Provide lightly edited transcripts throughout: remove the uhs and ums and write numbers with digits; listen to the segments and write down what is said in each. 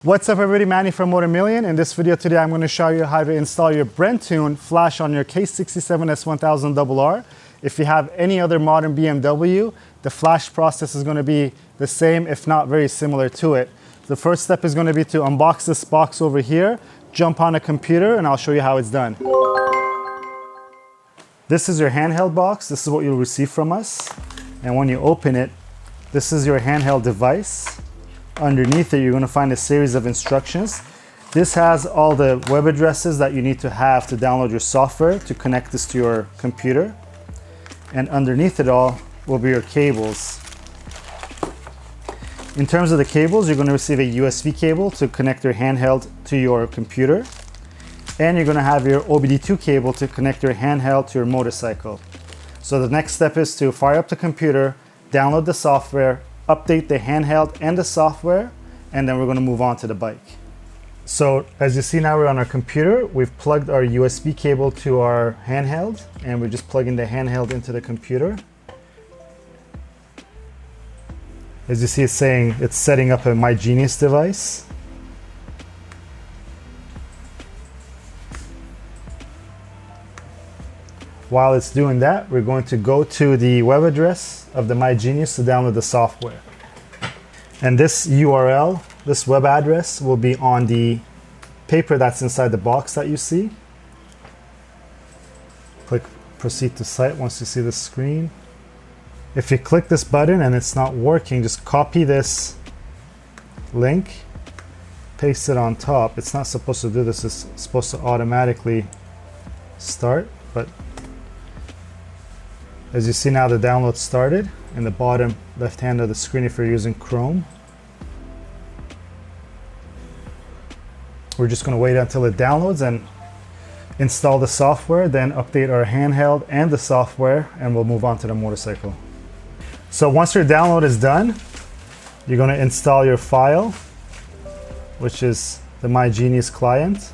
What's up everybody, Manny from Motomillion. In this video today I'm going to show you how to install your BrenTune flash on your K67 S1000RR. If you have any other modern BMW, the flash process is going to be the same, if not very similar to it. The first step is going to be to unbox this box over here, jump on a computer, and I'll show you how it's done. This is your handheld box. This is what you'll receive from us. And when you open it, this is your handheld device. Underneath it, you're going to find a series of instructions. This has all the web addresses that you need to have to download your software to connect this to your computer. And underneath it all will be your cables. In terms of the cables, you're going to receive a USB cable to connect your handheld to your computer. And you're going to have your OBD2 cable to connect your handheld to your motorcycle. So the next step is to fire up the computer, download the software, update the handheld and the software, and then we're going to move on to the bike. So as you see now, we're on our computer. We've plugged our USB cable to our handheld, and we're just plugging the handheld into the computer. As you see, it's saying it's setting up a MyGenius device. While it's doing that, we're going to go to the web address of the MyGenius to download the software. And this URL, this web address, will be on the paper that's inside the box that you see. Click proceed to site once you see the screen. If you click this button and it's not working, just copy this link, paste it on top. It's not supposed to do this, it's supposed to automatically start, but as you see now, the download started in the bottom left hand of the screen if you're using Chrome. We're just going to wait until it downloads and install the software, then update our handheld and the software, and we'll move on to the motorcycle. So once your download is done, you're going to install your file, which is the MyGenius client.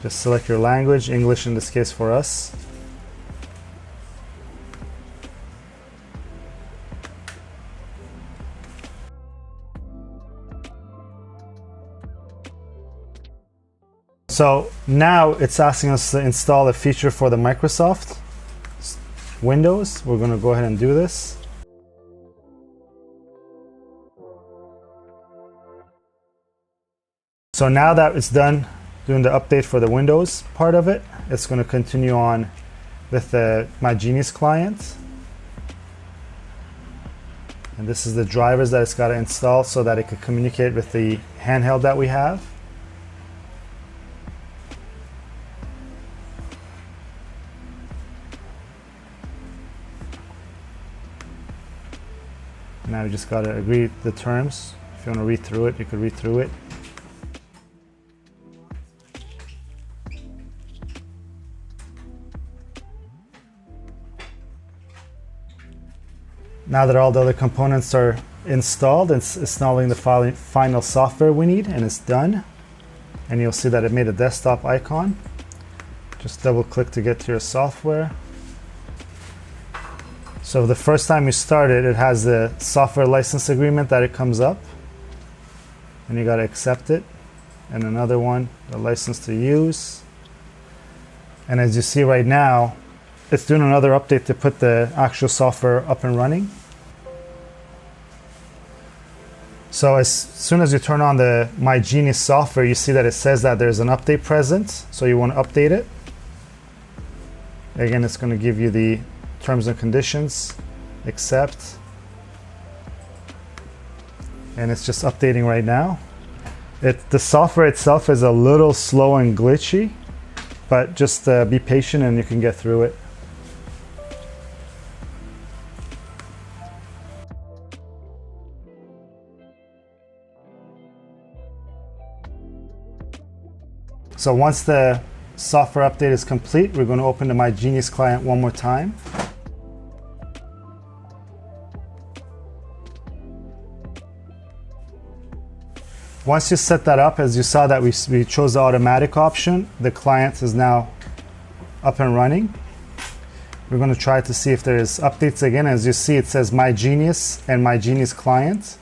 Just select your language, English in this case for us. So now it's asking us to install a feature for the Microsoft Windows. We're going to go ahead and do this. So now that it's done doing the update for the Windows part of it, it's going to continue on with the MyGenius client. And this is the drivers that it's got to install so that it could communicate with the handheld that we have. Now you just got to agree the terms. If you want to read through it, you could read through it. Now that all the other components are installed, it's installing the final software we need, and it's done. And you'll see that it made a desktop icon. Just double click to get to your software. So the first time you start it, it has the software license agreement that it comes up, and you got to accept it. And another one, the license to use. And as you see right now, it's doing another update to put the actual software up and running. So as soon as you turn on the MyGenius software, you see that it says that there's an update present. So you want to update it. Again, it's going to give you the terms and conditions, accept. And it's just updating right now. The software itself is a little slow and glitchy, but just be patient and you can get through it. So once the software update is complete, we're going to open the MyGenius client one more time. Once you set that up, as you saw that we chose the automatic option, the client is now up and running. We're going to try to see if there is updates again. As you see, it says MyGenius and MyGenius client.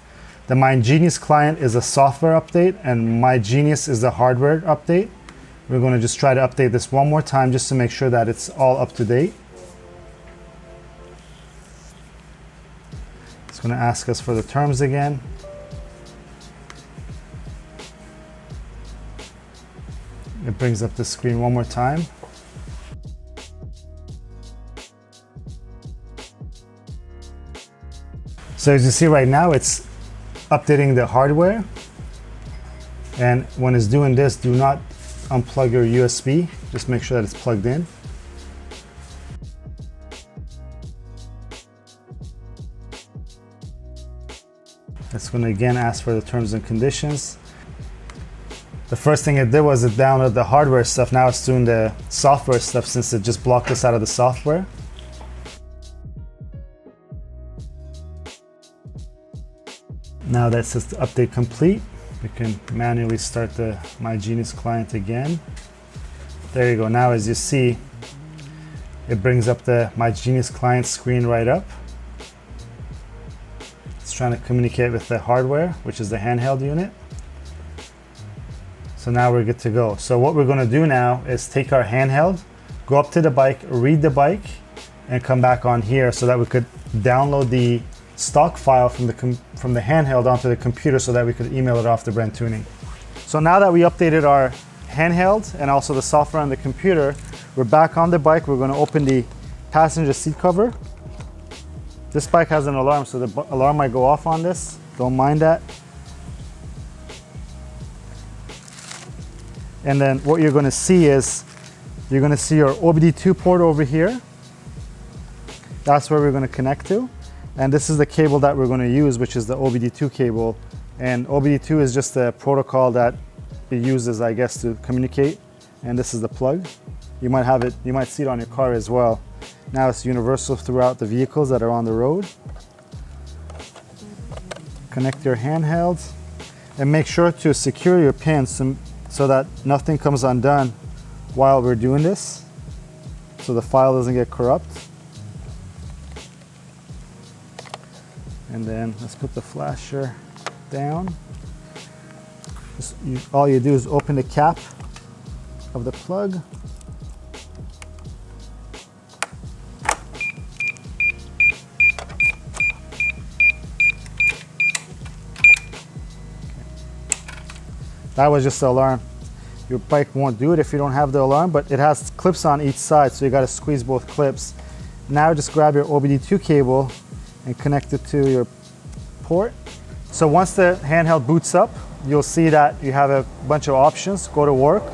The MyGenius client is a software update and MyGenius is the hardware update. We're going to just try to update this one more time just to make sure that it's all up to date. It's going to ask us for the terms again. It brings up the screen one more time. So as you see right now, it's updating the hardware. And when it's doing this, do not unplug your USB. Just make sure that it's plugged in. It's going to again ask for the terms and conditions. The first thing it did was it downloaded the hardware stuff. Now it's doing the software stuff since it just blocked us out of the software. Now that says update complete, we can manually start the MyGenius client again. There you go. Now as you see, it brings up the MyGenius client screen right up. It's trying to communicate with the hardware, which is the handheld unit. So now we're good to go. So what we're going to do now is take our handheld, go up to the bike, read the bike, and come back on here so that we could download the stock file from the handheld onto the computer so that we could email it off to BrenTuning. So now that we updated our handheld and also the software on the computer, we're back on the bike. We're going to open the passenger seat cover. This bike has an alarm, so the alarm might go off on this. Don't mind that. And then what you're going to see is you're going to see your OBD2 port over here. That's where we're going to connect to. And this is the cable that we're going to use, which is the OBD2 cable. And OBD2 is just a protocol that it uses, I guess, to communicate. And this is the plug. You might have it, you might see it on your car as well. Now it's universal throughout the vehicles that are on the road. Connect your handheld and make sure to secure your pins so that nothing comes undone while we're doing this, so the file doesn't get corrupt. And then let's put the flasher down. All you do is open the cap of the plug. That was just the alarm. Your bike won't do it if you don't have the alarm, but it has clips on each side, so you got to squeeze both clips. Now just grab your OBD2 cable and connect it to your port. So once the handheld boots up, you'll see that you have a bunch of options. Go to work.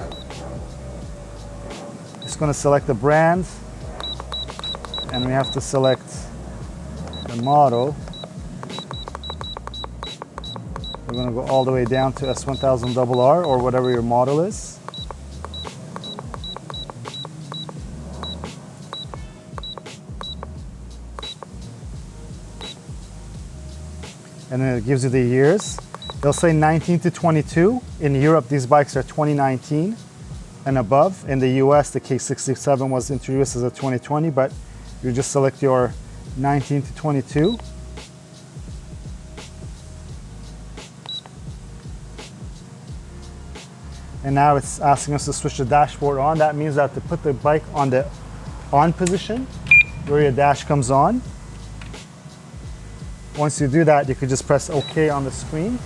It's going to select the brand, and we have to select the model. We're going to go all the way down to S1000RR or whatever your model is. And then it gives you the years. They'll say 19 to 22. In Europe, these bikes are 2019 and above. In the US, the K67 was introduced as a 2020, but you just select your 19 to 22. And now it's asking us to switch the dashboard on. That means that to put the bike on the on position, where your dash comes on. Once you do that, you could just press OK on the screen.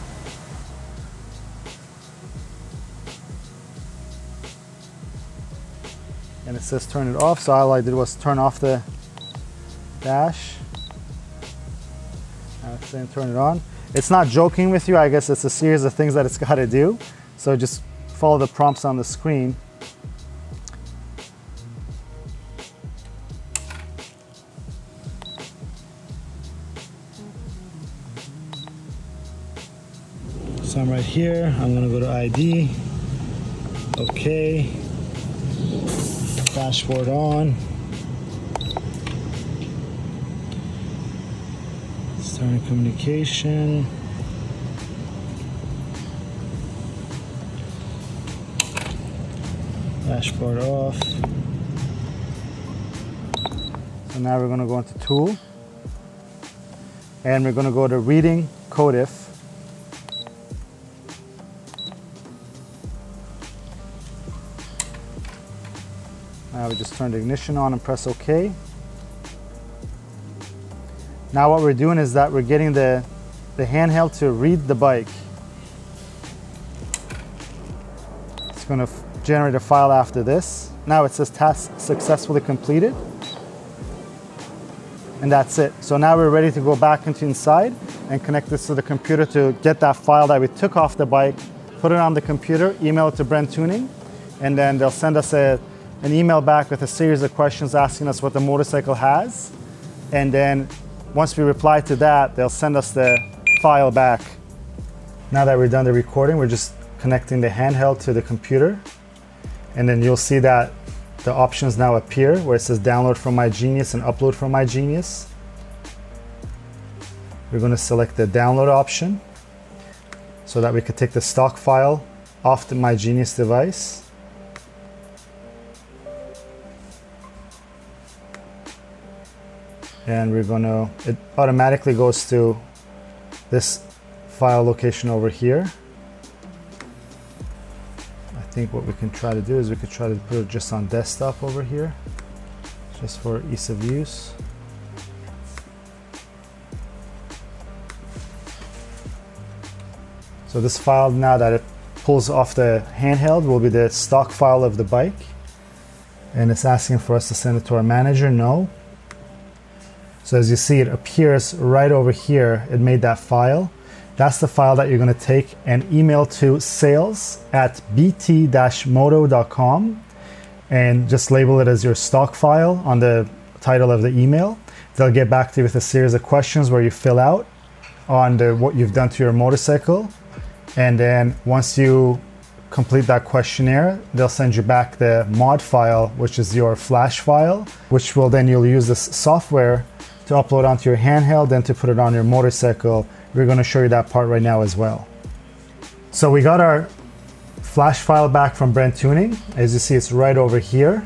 And it says turn it off, so all I did was turn off the dash. Now it's saying turn it on. It's not joking with you, I guess it's a series of things that it's got to do. So just follow the prompts on the screen. So I'm right here, I'm gonna go to ID, okay, dashboard on, starting communication, dashboard off. So now we're gonna go into tool, and we're gonna go to reading code if. Now we just turn the ignition on and press OK. Now what we're doing is that we're getting the handheld to read the bike. It's going to generate a file after this. Now it says task successfully completed. And that's it. So now we're ready to go back into inside and connect this to the computer to get that file that we took off the bike, put it on the computer, email it to BrenTuning, and then they'll send us an email back with a series of questions asking us what the motorcycle has. And then once we reply to that, they'll send us the file back. Now that we're done the recording, we're just connecting the handheld to the computer. And then you'll see that the options now appear where it says download from My Genius and upload from My Genius. We're going to select the download option so that we could take the stock file off the My Genius device. And we're going to, it automatically goes to this file location over here. I think what we can try to do is we could try to put it just on desktop over here, just for ease of use. So this file, now that it pulls off the handheld, will be the stock file of the bike. And it's asking for us to send it to our manager. No. So as you see, it appears right over here. It made that file. That's the file that you're going to take and email to sales@bt-moto.com and just label it as your stock file on the title of the email. They'll get back to you with a series of questions where you fill out on what you've done to your motorcycle. And then once you complete that questionnaire, they'll send you back the mod file, which is your flash file, which will then you'll use this software to upload onto your handheld and to put it on your motorcycle. We're going to show you that part right now as well. So we got our flash file back from BrenTuning. As you see, it's right over here.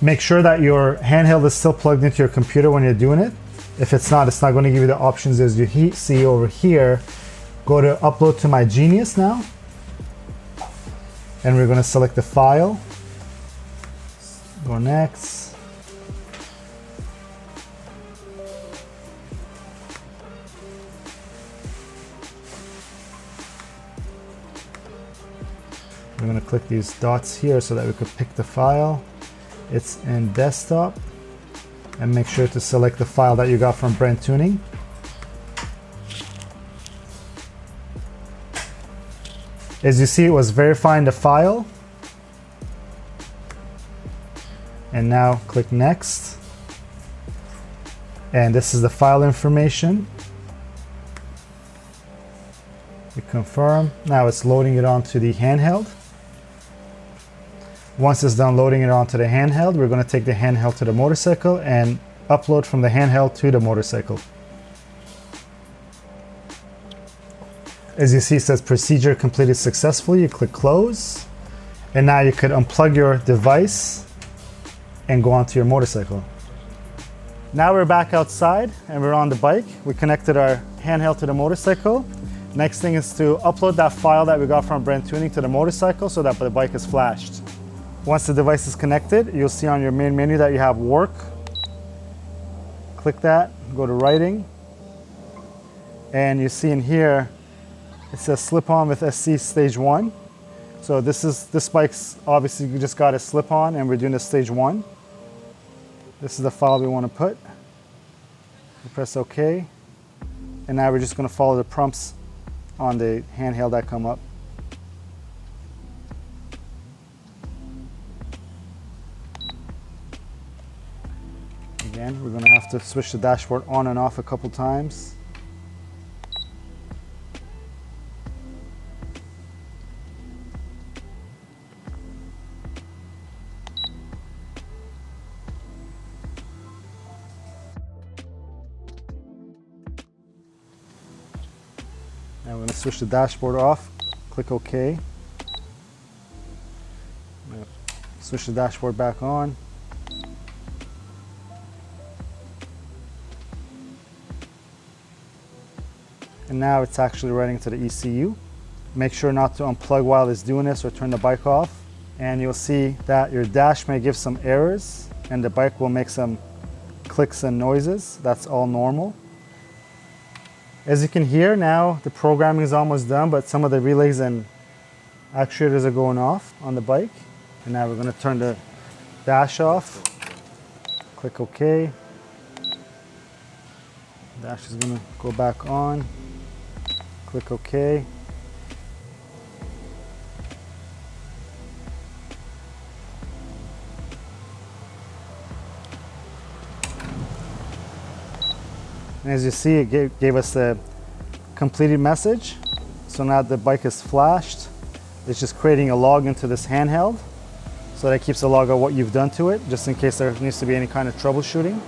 Make sure that your handheld is still plugged into your computer when you're doing it. If it's not going to give you the options as you see over here. Go to upload to My Genius now. And we're going to select the file. Go next. We're going to click these dots here so that we could pick the file. It's in desktop. And make sure to select the file that you got from BrenTuning. As you see, it was verifying the file. And now click next. And this is the file information. We confirm. Now it's loading it onto the handheld. Once it's done loading it onto the handheld, we're going to take the handheld to the motorcycle and upload from the handheld to the motorcycle. As you see, it says procedure completed successfully. You click close, and now you could unplug your device and go onto your motorcycle. Now we're back outside and we're on the bike. We connected our handheld to the motorcycle. Next thing is to upload that file that we got from BrenTuning to the motorcycle so that the bike is flashed. Once the device is connected, you'll see on your main menu that you have work. Click that, go to writing, and you see in here it says slip-on with SC stage 1. So this bike's obviously you just got a slip-on and we're doing the stage 1. This is the file we want to put. We press OK, and now we're just going to follow the prompts on the handheld that come up. Again, we're going to have to switch the dashboard on and off a couple times. Now we're going to switch the dashboard off, click OK. Switch the dashboard back on. And now it's actually writing to the ECU. Make sure not to unplug while it's doing this or turn the bike off. and you'll see that your dash may give some errors and the bike will make some clicks and noises. That's all normal. As you can hear now, the programming is almost done, but some of the relays and actuators are going off on the bike. And now we're going to turn the dash off. Click OK. Dash is going to go back on. Click OK. And as you see, it gave us the completed message. So now the bike is flashed. It's just creating a log into this handheld. So that keeps a log of what you've done to it, just in case there needs to be any kind of troubleshooting.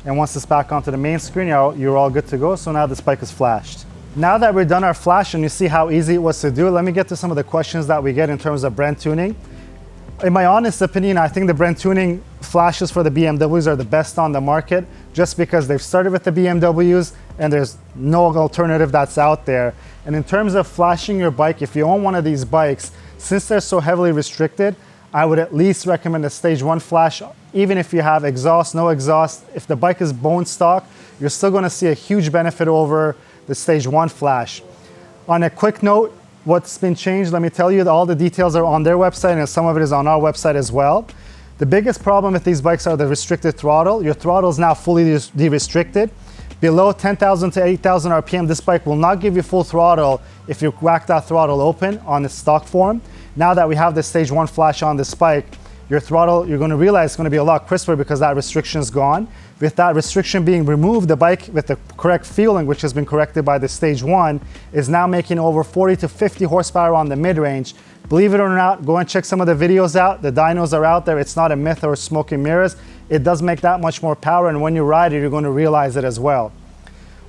And once it's back onto the main screen, you're all good to go. So now this bike is flashed. Now that we're done our flash and you see how easy it was to do, let me get to some of the questions that we get in terms of BrenTuning. In my honest opinion, I think the BrenTuning flashes for the BMWs are the best on the market, just because they've started with the BMWs and there's no alternative that's out there. And in terms of flashing your bike, if you own one of these bikes, since they're so heavily restricted, I would at least recommend a stage 1 flash, even if you have exhaust, no exhaust. If the bike is bone stock, you're still going to see a huge benefit over the stage 1 flash. On a quick note, what's been changed, let me tell you, all the details are on their website and some of it is on our website as well. The biggest problem with these bikes are the restricted throttle. Your throttle is now fully de-restricted. Below 10,000 to 8,000 RPM, this bike will not give you full throttle if you whack that throttle open on the stock form. Now that we have the stage 1 flash on this bike, your throttle, you're going to realize it's going to be a lot crisper because that restriction is gone. With that restriction being removed, the bike with the correct fueling, which has been corrected by the stage 1, is now making over 40 to 50 horsepower on the mid-range. Believe it or not, go and check some of the videos out. The dynos are out there. It's not a myth or smoke and mirrors. It does make that much more power, and when you ride it, you're going to realize it as well.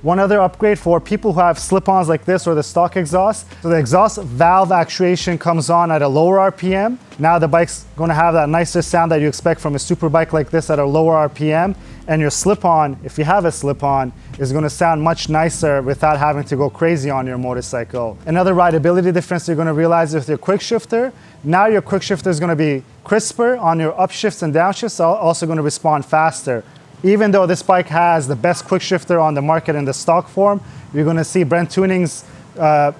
One other upgrade for people who have slip-ons like this or the stock exhaust. So the exhaust valve actuation comes on at a lower RPM. Now the bike's going to have that nicer sound that you expect from a super bike like this at a lower RPM. And your slip-on, if you have a slip-on, is going to sound much nicer without having to go crazy on your motorcycle. Another rideability difference you're going to realize with your quick shifter. Now your quick shifter is going to be crisper on your upshifts and downshifts, also going to respond faster. Even though this bike has the best quick shifter on the market in the stock form, you're going to see BrenTuning's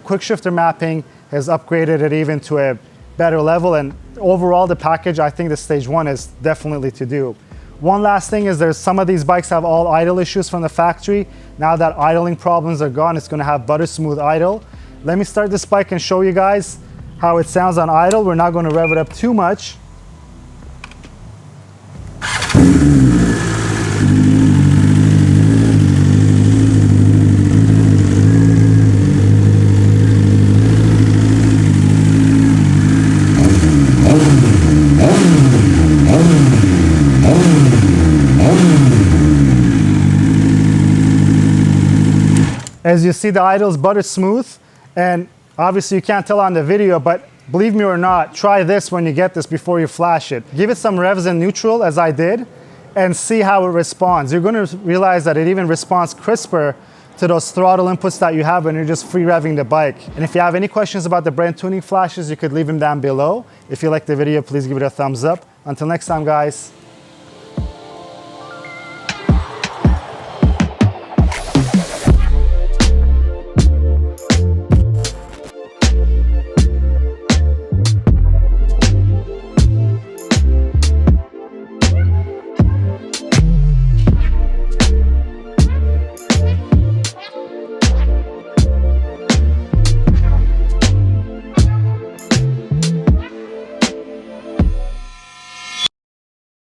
quick shifter mapping has upgraded it even to a better level. And overall, the package, I think the stage 1 is definitely to do. One last thing is there's some of these bikes have all idle issues from the factory. Now that idling problems are gone, it's going to have butter smooth idle. Let me start this bike and show you guys how it sounds on idle. We're not going to rev it up too much. As you see, the idle is butter smooth, and obviously you can't tell on the video, but believe me or not, try this when you get this before you flash it. Give it some revs in neutral, as I did, and see how it responds. You're going to realize that it even responds crisper to those throttle inputs that you have when you're just free revving the bike. And if you have any questions about the BrenTuning flashes, you could leave them down below. If you like the video, please give it a thumbs up. Until next time, guys.